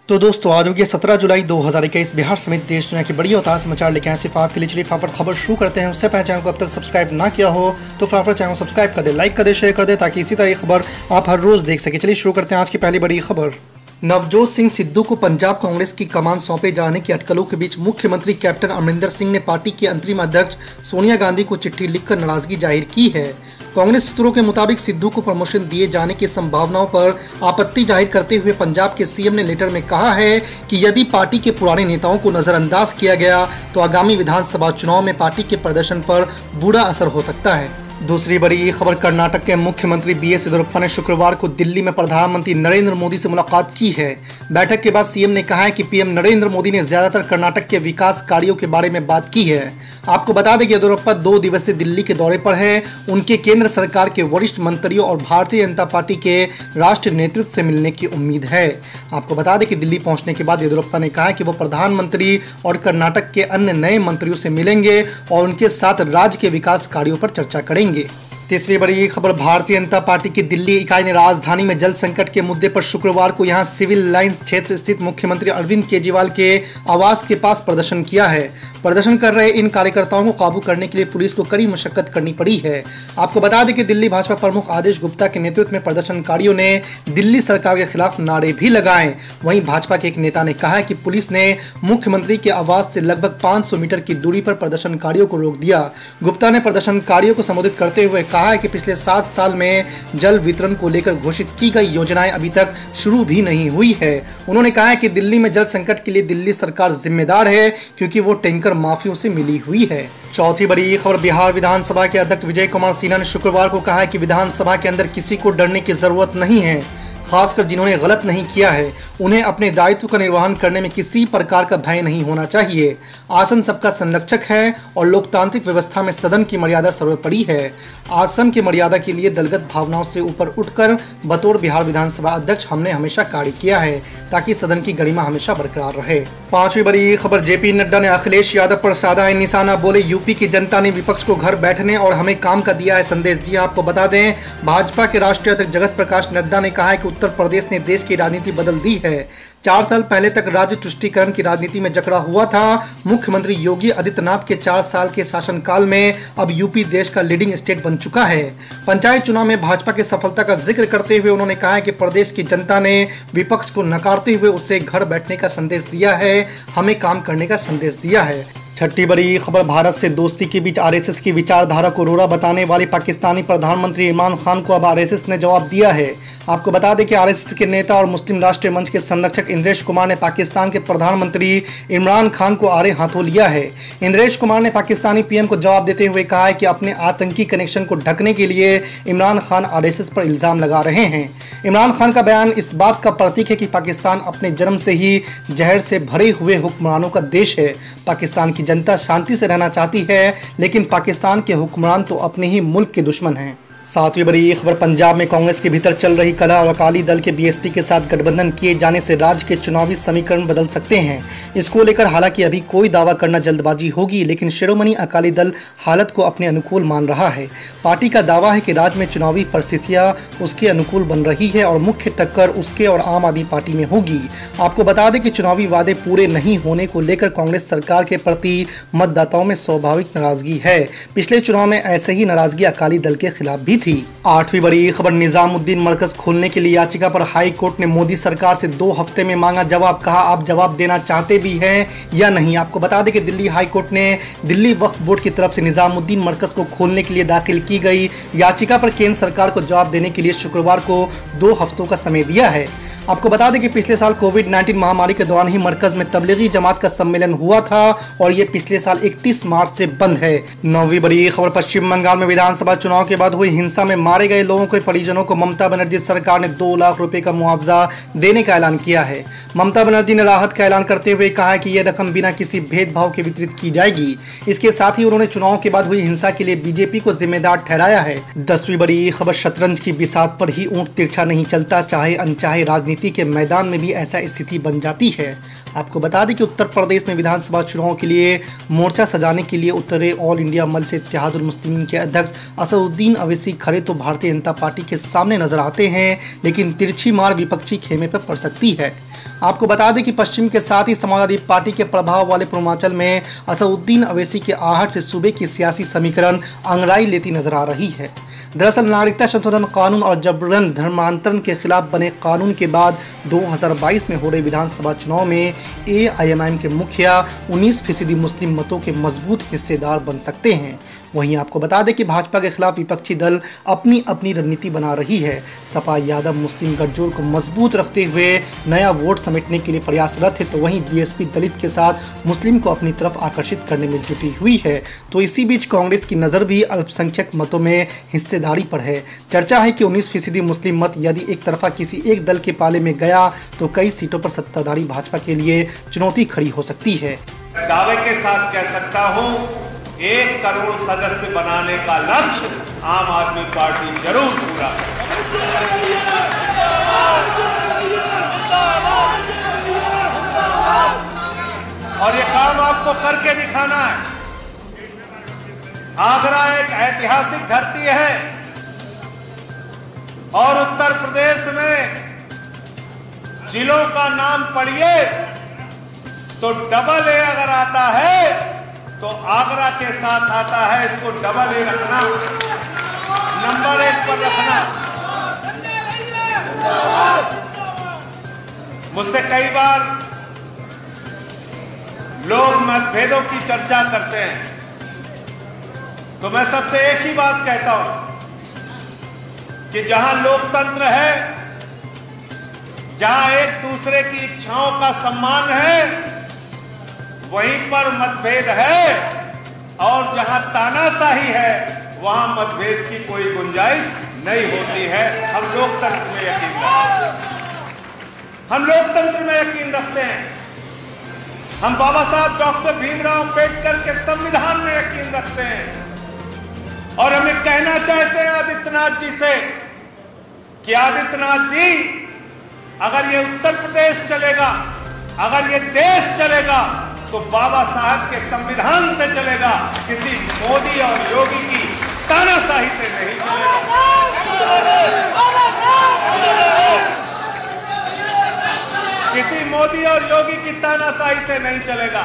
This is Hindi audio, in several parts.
तो दोस्तों आज हो गया 17 जुलाई 2021। बिहार समेत देश दुनिया की बड़ी और ताज़ा समाचार लेके आए सिर्फ आपके लिए। चलिए फटाफट खबर शुरू करते हैं। उससे पहले चैनल को अब तक सब्सक्राइब ना किया हो तो फटाफट चैनल को सब्सक्राइब कर दे, लाइक कर दे, शेयर कर दे, ताकि इसी तरह की खबर आप हर रोज़ देख सके। चलिए शुरू करते हैं आज की पहली बड़ी खबर। नवजोत सिंह सिद्धू को पंजाब कांग्रेस की कमान सौंपे जाने की अटकलों के बीच मुख्यमंत्री कैप्टन अमरिंदर सिंह ने पार्टी की अंतरिम अध्यक्ष सोनिया गांधी को चिट्ठी लिखकर नाराजगी जाहिर की है। कांग्रेस सूत्रों के मुताबिक सिद्धू को प्रमोशन दिए जाने की संभावनाओं पर आपत्ति जाहिर करते हुए पंजाब के सीएम ने लेटर में कहा है कि यदि पार्टी के पुराने नेताओं को नजरअंदाज किया गया तो आगामी विधानसभा चुनाव में पार्टी के प्रदर्शन पर बुरा असर हो सकता है। दूसरी बड़ी खबर, कर्नाटक के मुख्यमंत्री बीएस येदियुरप्पा ने शुक्रवार को दिल्ली में प्रधानमंत्री नरेंद्र मोदी से मुलाकात की है। बैठक के बाद सीएम ने कहा है कि पीएम नरेंद्र मोदी ने ज्यादातर कर्नाटक के विकास कार्यों के बारे में बात की है। आपको बता दें कि येदियुरप्पा 2 दिवसीय दिल्ली के दौरे पर है। उनके केंद्र सरकार के वरिष्ठ मंत्रियों और भारतीय जनता पार्टी के राष्ट्रीय नेतृत्व से मिलने की उम्मीद है। आपको बता दें कि दिल्ली पहुंचने के बाद येदियुरप्पा ने कहा कि वो प्रधानमंत्री और कर्नाटक के अन्य नए मंत्रियों से मिलेंगे और उनके साथ राज्य के विकास कार्यों पर चर्चा करेंगे। तीसरी बड़ी खबर, भारतीय जनता पार्टी की दिल्ली इकाई ने राजधानी में जल संकट के मुद्दे पर शुक्रवार को यहां सिविल लाइंस क्षेत्र स्थित मुख्यमंत्री अरविंद केजरीवाल के आवास के पास प्रदर्शन किया है। प्रदर्शन कर रहे इन कार्यकर्ताओं को काबू करने के लिए पुलिस को कड़ी मशक्कत करनी पड़ी है। आपको बता दें कि दिल्ली भाजपा प्रमुख आदेश गुप्ता के नेतृत्व में प्रदर्शनकारियों ने दिल्ली सरकार के खिलाफ नारे भी लगाए। वहीं भाजपा के एक नेता ने कहा कि पुलिस ने मुख्यमंत्री के आवास से लगभग 500 मीटर की दूरी पर प्रदर्शनकारियों को रोक दिया। गुप्ता ने प्रदर्शनकारियों को संबोधित करते हुए कहा है कि पिछले 7 साल में जल वितरण को लेकर घोषित की गई योजनाएं अभी तक शुरू भी नहीं हुई है। उन्होंने कहा है कि दिल्ली में जल संकट के लिए दिल्ली सरकार जिम्मेदार है क्योंकि वो टैंकर माफियों से मिली हुई है। चौथी बड़ी खबर, बिहार विधानसभा के अध्यक्ष विजय कुमार सिन्हा ने शुक्रवार को कहा है कि विधानसभा के अंदर किसी को डरने की जरूरत नहीं है, खासकर जिन्होंने गलत नहीं किया है। उन्हें अपने दायित्व का निर्वहन करने में किसी प्रकार का भय नहीं होना चाहिए। आसन सबका संरक्षक है और लोकतांत्रिक व्यवस्था में सदन की मर्यादा सर्वोपरि है। आसन की मर्यादा के लिए दलगत भावनाओं से ऊपर उठकर बतौर बिहार विधानसभा अध्यक्ष हमने हमेशा कार्य किया है ताकि सदन की गरिमा हमेशा बरकरार रहे। पांचवी बड़ी खबर, जेपी नड्डा ने अखिलेश यादव पर साधा है निशाना। बोले यूपी की जनता ने विपक्ष को घर बैठने और हमें काम का दिया है संदेश। जी आपको बता दें, भाजपा के राष्ट्रीय अध्यक्ष जगत प्रकाश नड्डा ने कहा है कि उत्तर प्रदेश ने देश की राजनीति बदल दी है। 4 साल पहले तक राज्य तुष्टीकरण की राजनीति में जकड़ा हुआ था। मुख्यमंत्री योगी आदित्यनाथ के 4 साल के शासनकाल में अब यूपी देश का लीडिंग स्टेट बन चुका है। पंचायत चुनाव में भाजपा की सफलता का जिक्र करते हुए उन्होंने कहा है कि प्रदेश की जनता ने विपक्ष को नकारते हुए उसे घर बैठने का संदेश दिया है, हमें काम करने का संदेश दिया है। छठी बड़ी खबर, भारत से दोस्ती के बीच आरएसएस की विचारधारा को रोड़ा बताने वाले पाकिस्तानी प्रधानमंत्री इमरान खान को अब आरएसएस ने जवाब दिया है। आपको बता दें कि आरएसएस के नेता और मुस्लिम राष्ट्रीय मंच के संरक्षक इंद्रेश कुमार ने पाकिस्तान के प्रधानमंत्री इमरान खान को आड़े हाथों लिया है। इंद्रेश कुमार ने पाकिस्तानी पीएम को जवाब देते हुए कहा है कि अपने आतंकी कनेक्शन को ढकने के लिए इमरान खान आरएसएस पर इल्जाम लगा रहे हैं। इमरान खान का बयान इस बात का प्रतीक है कि पाकिस्तान अपने जन्म से ही जहर से भरे हुए हुक्मरानों का देश है। पाकिस्तान की जनता शांति से रहना चाहती है, लेकिन पाकिस्तान के हुक्मरान तो अपने ही मुल्क के दुश्मन हैं। सातवीं बड़ी खबर, पंजाब में कांग्रेस के भीतर चल रही कलह और अकाली दल के बीएसपी के साथ गठबंधन किए जाने से राज्य के चुनावी समीकरण बदल सकते हैं। इसको लेकर हालांकि अभी कोई दावा करना जल्दबाजी होगी, लेकिन शिरोमणि अकाली दल हालत को अपने अनुकूल मान रहा है। पार्टी का दावा है कि राज्य में चुनावी परिस्थितियां उसके अनुकूल बन रही है और मुख्य टक्कर उसके और आम आदमी पार्टी में होगी। आपको बता दें कि चुनावी वादे पूरे नहीं होने को लेकर कांग्रेस सरकार के प्रति मतदाताओं में स्वाभाविक नाराजगी है। पिछले चुनाव में ऐसे ही नाराजगी अकाली दल के खिलाफ भी थी। आठवीं बड़ी खबर, निजामुद्दीन मरकज खोलने के लिए याचिका पर हाई कोर्ट ने मोदी सरकार से 2 हफ्ते में मांगा जवाब। कहा आप जवाब देना चाहते भी हैं या नहीं। आपको बता दें कि दिल्ली हाई कोर्ट ने दिल्ली वक्फ बोर्ड की तरफ से निजामुद्दीन मरकज को खोलने के लिए दाखिल की गई याचिका पर केंद्र सरकार को जवाब देने के लिए शुक्रवार को 2 हफ्तों का समय दिया है। आपको बता दें कि पिछले साल कोविड-19 महामारी के दौरान ही मरकज में तबलीगी जमात का सम्मेलन हुआ था और ये पिछले साल 31 मार्च से बंद है। 9वीं बड़ी खबर, पश्चिम बंगाल में विधानसभा चुनाव के बाद हुई हिंसा में मारे गए लोगों के परिजनों को ममता बनर्जी सरकार ने 2 लाख रुपए का मुआवजा देने का ऐलान किया है। ममता बनर्जी ने राहत का ऐलान करते हुए कहा है कि यह रकम बिना किसी भेदभाव के वितरित की जाएगी। इसके साथ ही उन्होंने चुनाव के बाद हुई हिंसा के लिए बीजेपी को जिम्मेदार ठहराया है। 10वीं बड़ी खबर, शतरंज की बिसात पर ही ऊंट तिरछा नहीं चलता, चाहे अनचाहे राजनीति के मैदान में भी ऐसा स्थिति बन जाती है। आपको बता दें कि उत्तर प्रदेश में विधानसभा चुनाव के लिए मोर्चा सजाने के लिए उतरे ऑल इंडिया मजलिस इत्तेहादुल मुस्लिमीन के अध्यक्ष असदुद्दीन अवैसी खड़े तो भारतीय जनता पार्टी के सामने नजर आते हैं, लेकिन तिरछी मार विपक्षी खेमे पर पड़ सकती है। आपको बता दें कि पश्चिम के साथ ही समाजवादी पार्टी के प्रभाव वाले पूर्वांचल में असदुद्दीन अवैसी के आहट से सूबे की सियासी समीकरण अंगड़ाई लेती नजर आ रही है। दरअसल नागरिकता संशोधन कानून और जबरन धर्मांतरण के खिलाफ बने कानून के बाद 2022 में हो रहे विधानसभा चुनाव में AIMIM के मुखिया 19% मुस्लिम मतों के मजबूत हिस्सेदार बन सकते हैं। वहीं आपको बता दें कि भाजपा के खिलाफ विपक्षी दल अपनी अपनी रणनीति बना रही है। सपा यादव मुस्लिम गठजोड़ को मजबूत रखते हुए नया वोट समेटने के लिए प्रयासरत है, तो वहीं BSP दलित के साथ मुस्लिम को अपनी तरफ आकर्षित करने में जुटी हुई है। तो इसी बीच कांग्रेस की नज़र भी अल्पसंख्यक मतों में हिस्सेदारी पर है। चर्चा है कि 19% मुस्लिम मत यदि एक तरफा किसी एक दल के पाले में गया तो कई सीटों पर सत्ताधारी भाजपा के लिए चुनौती खड़ी हो सकती है। दावे के साथ कह सकता हूं 1 करोड़ सदस्य बनाने का लक्ष्य आम आदमी पार्टी जरूर पूरा करेगी। और ये काम आपको करके दिखाना है। आगरा एक ऐतिहासिक धरती है और उत्तर प्रदेश में जिलों का नाम पढ़िए तो डबल A अगर आता है तो आगरा के साथ आता है। इसको डबल A रखना, नंबर 1 पर रखना। मुझसे कई बार लोग मतभेदों की चर्चा करते हैं, तो मैं सबसे एक ही बात कहता हूं कि जहां लोकतंत्र है, जहां एक दूसरे की इच्छाओं का सम्मान है, वहीं पर मतभेद है। और जहां तानाशाही है वहां मतभेद की कोई गुंजाइश नहीं होती है। हम लोकतंत्र में यकीन रखते हैं। हम लोकतंत्र में यकीन रखते हैं। हम बाबा साहब डॉक्टर भीमराव अंबेडकर के संविधान में यकीन रखते हैं। और हमें कहना चाहते हैं आदित्यनाथ जी से कि आदित्यनाथ जी, अगर ये उत्तर प्रदेश चलेगा, अगर ये देश चलेगा तो बाबा साहब के संविधान से चलेगा, किसी मोदी और योगी की तानाशाही से नहीं चलेगा। किसी मोदी और योगी की तानाशाही से नहीं चलेगा।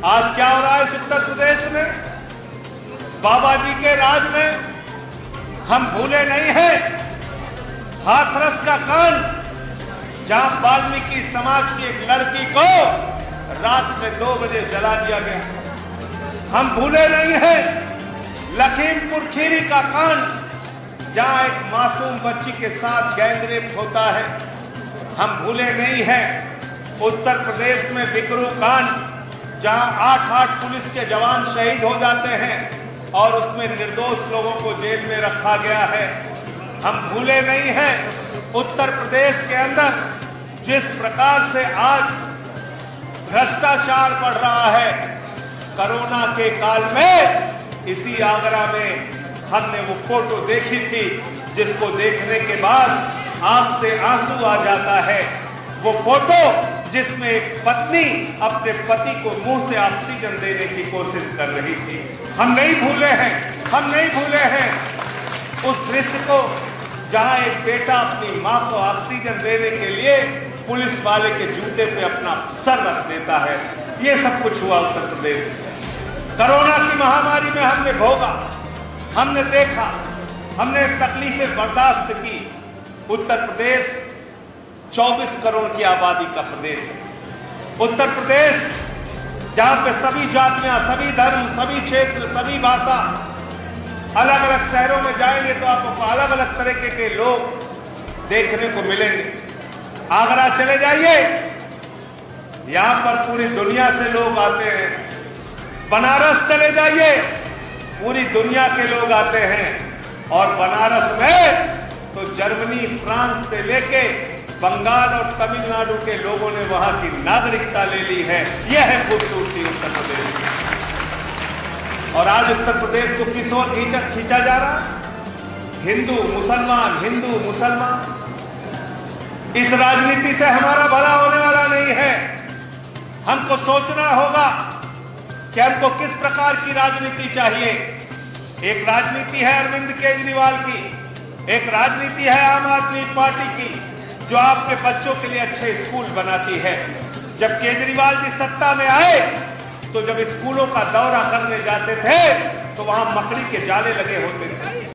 आज क्या हो रहा है इस उत्तर प्रदेश में? बाबा जी के राज में हम भूले नहीं हैं हाथरस का कांड, जहां वाल्मीकि समाज की एक लड़की को रात में 2 बजे जला दिया गया। हम भूले नहीं हैं लखीमपुर खीरी का कांड, जहां एक मासूम बच्ची के साथ गैंग रेप होता है। हम भूले नहीं हैं उत्तर प्रदेश में बिकरू कांड, जहां 8 पुलिस के जवान शहीद हो जाते हैं और उसमें निर्दोष लोगों को जेल में रखा गया है। हम भूले नहीं हैं उत्तर प्रदेश के अंदर जिस प्रकार से आज भ्रष्टाचार बढ़ रहा है। कोरोना के काल में इसी आगरा में हमने वो फोटो देखी थी, जिसको देखने के बाद आंख से आंसू आ जाता है। वो फोटो जिसमें एक पत्नी अपने पति को मुंह से ऑक्सीजन देने की कोशिश कर रही थी। हम नहीं भूले हैं, हम नहीं भूले हैं उस दृश्य को, जहां एक बेटा अपनी मां को ऑक्सीजन देने के लिए पुलिस वाले के जूते पे अपना सर रख देता है। ये सब कुछ हुआ उत्तर प्रदेश में। कोरोना की महामारी में हमने भोगा, हमने देखा, हमने तकलीफें बर्दाश्त की। उत्तर प्रदेश 24 करोड़ की आबादी का प्रदेश है। उत्तर प्रदेश जहां पे सभी जातियां, सभी धर्म, सभी क्षेत्र, सभी भाषा, अलग अलग शहरों में जाएंगे तो आपको अलग अलग तरीके के लोग देखने को मिलेंगे। आगरा चले जाइए, यहां पर पूरी दुनिया से लोग आते हैं। बनारस चले जाइए, पूरी दुनिया के लोग आते हैं। और बनारस में तो जर्मनी, फ्रांस से लेके बंगाल और तमिलनाडु के लोगों ने वहां की नागरिकता ले ली है। यह है खूबसूरती उत्तर प्रदेश की। और आज उत्तर प्रदेश को किस ओर खींचा जा रहा? हिंदू मुसलमान, हिंदू मुसलमान। इस राजनीति से हमारा भला होने वाला नहीं है। हमको सोचना होगा कि हमको किस प्रकार की राजनीति चाहिए। एक राजनीति है अरविंद केजरीवाल की, एक राजनीति है आम आदमी पार्टी की, जो आपके बच्चों के लिए अच्छे स्कूल बनाती है। जब केजरीवाल जी सत्ता में आए तो जब स्कूलों का दौरा करने जाते थे तो वहां मकड़ी के जाले लगे होते थे।